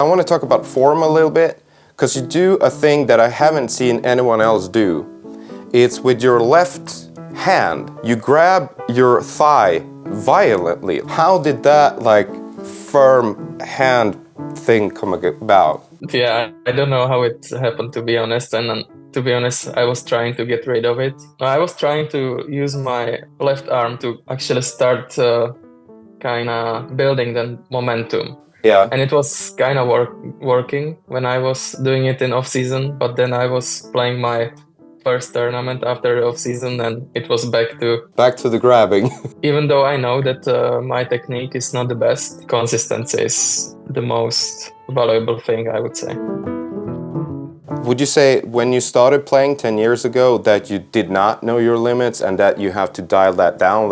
I want to talk about form a little bit, because you do a thing that I haven't seen anyone else do. It's with your left hand, you grab your thigh violently. How did that firm hand thing come about? Yeah, I don't know how it happened, to be honest. And to be honest, I was trying to get rid of it. I was trying to use my left arm to actually start kind of building the momentum. Yeah. And it was kind of working when I was doing it in off season. But then I was playing my first tournament after the off season, and it was back to the grabbing. even though I know that my technique is not the best, consistency is the most valuable thing, I would say. Would you say when you started playing 10 years ago that you did not know your limits and that you have to dial that down?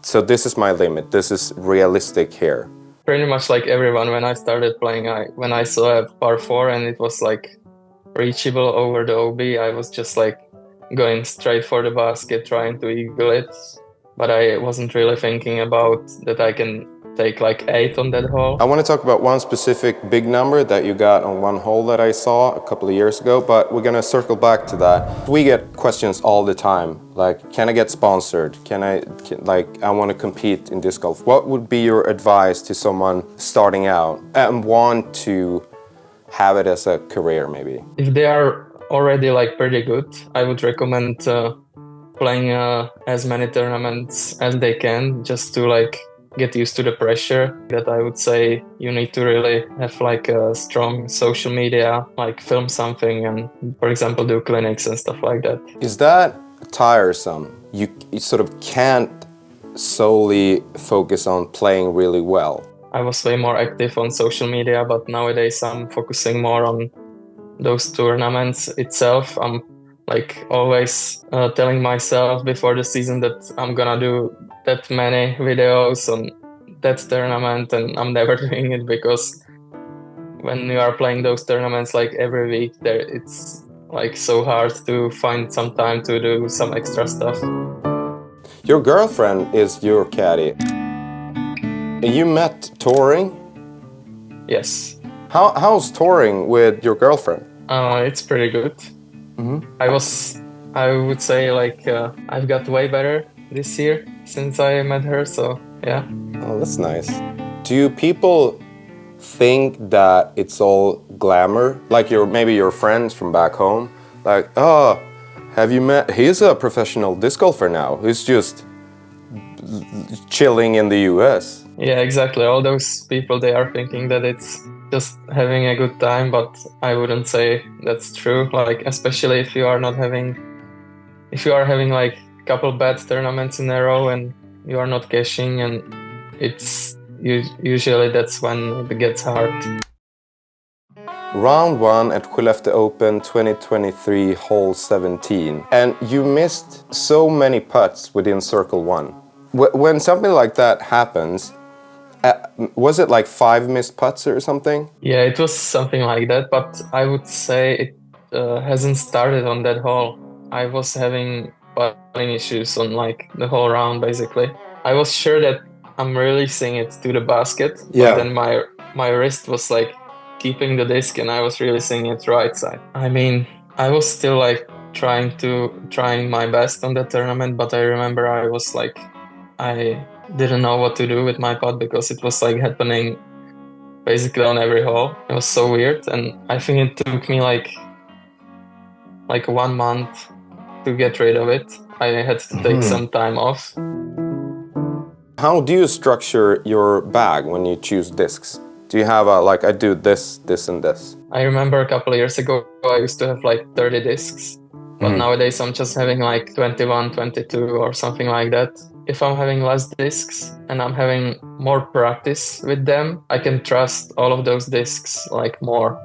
So this is my limit, this is realistic here. Pretty much like everyone, when I started playing, when I saw a par 4 and it was reachable over the OB, I was just going straight for the basket, trying to eagle it. But I wasn't really thinking about that I can take 8 on that hole. I want to talk about one specific big number that you got on one hole that I saw a couple of years ago, but we're going to circle back to that. We get questions all the time, can I get sponsored? I want to compete in disc golf. What would be your advice to someone starting out and want to have it as a career, maybe? If they are already pretty good, I would recommend playing as many tournaments as they can, just to get used to the pressure. That I would say you need to really have a strong social media, film something and, for example, do clinics and stuff like that. Is that tiresome? You sort of can't solely focus on playing really well. I was way more active on social media, but nowadays I'm focusing more on those tournaments itself. I'm always telling myself before the season that I'm gonna do that many videos on that tournament, and I'm never doing it because when you are playing those tournaments every week, it's so hard to find some time to do some extra stuff. Your girlfriend is your caddy. You met touring? Yes. How's touring with your girlfriend? It's pretty good. I would say I've got way better this year since I met her, so yeah. Oh, that's nice. Do people think that it's all glamour? Maybe your friends from back home? Oh, have you met? He's a professional disc golfer now. He's just chilling in the US. Yeah, exactly. All those people, they are thinking that it's just having a good time, but I wouldn't say that's true. Especially if you are having a couple bad tournaments in a row and you are not cashing, and usually that's when it gets hard. Round 1 at Skellefteå Open 2023, hole 17. And you missed so many putts within circle 1. When something like that happens, was it 5 missed putts or something? Yeah, it was something like that, but I would say it hasn't started on that hole. I was having putting issues on the whole round, basically. I was sure that I'm releasing it to the basket, yeah. But then my wrist was keeping the disc and I was releasing it right side. I mean, I was still trying my best on the tournament, but I remember I was I didn't know what to do with my putt because it was happening basically on every hole. It was so weird, and I think it took me like 1 month to get rid of it. I had to take some time off. How do you structure your bag when you choose discs? Do you have I do this, this, and this? I remember a couple of years ago, I used to have 30 discs. But nowadays I'm just having 21, 22 or something like that. If I'm having less discs and I'm having more practice with them, I can trust all of those discs more.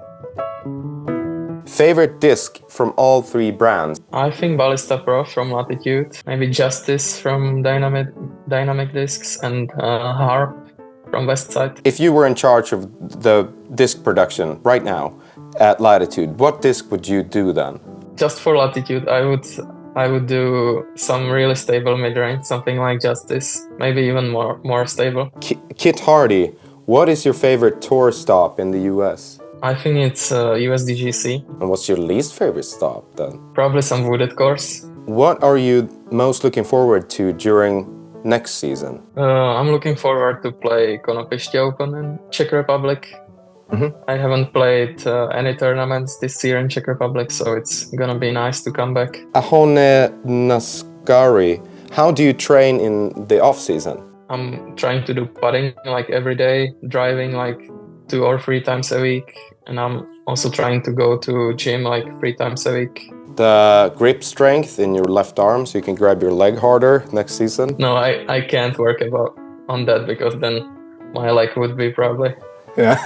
Favorite disc from all 3 brands? I think Ballista Pro from Latitude, maybe Justice from Dynamic Discs, and Harp from Westside. If you were in charge of the disc production right now at Latitude, what disc would you do then? Just for Latitude, I would do some really stable mid-range, something like Justice, maybe even more stable. Kit Hardy What is your favorite tour stop in the US? I think it's USDGC. And what's your least favorite stop then? Probably some wooded course. What are you most looking forward to during next season? I'm looking forward to play Konopiště Open in Czech Republic. I haven't played any tournaments this year in Czech Republic, so it's gonna be nice to come back. Ahone Naskari, how do you train in the off season? I'm trying to do putting like every day, driving like 2 or 3 times a week, and I'm also trying to go to gym like 3 times a week. The grip strength in your left arm so you can grab your leg harder next season? No, I can't work on that because then my leg would be probably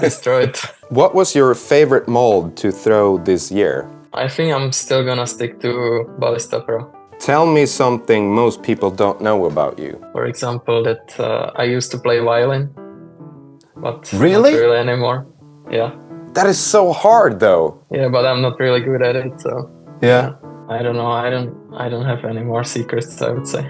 destroyed. What was your favorite mold to throw this year? I think I'm still gonna stick to Ballista Pro. Tell me something most people don't know about you. For example, that I used to play violin, but Really? not really anymore. Yeah. That is so hard though. Yeah, but I'm not really good at it, so Yeah. I don't know. I don't have any more secrets, I would say.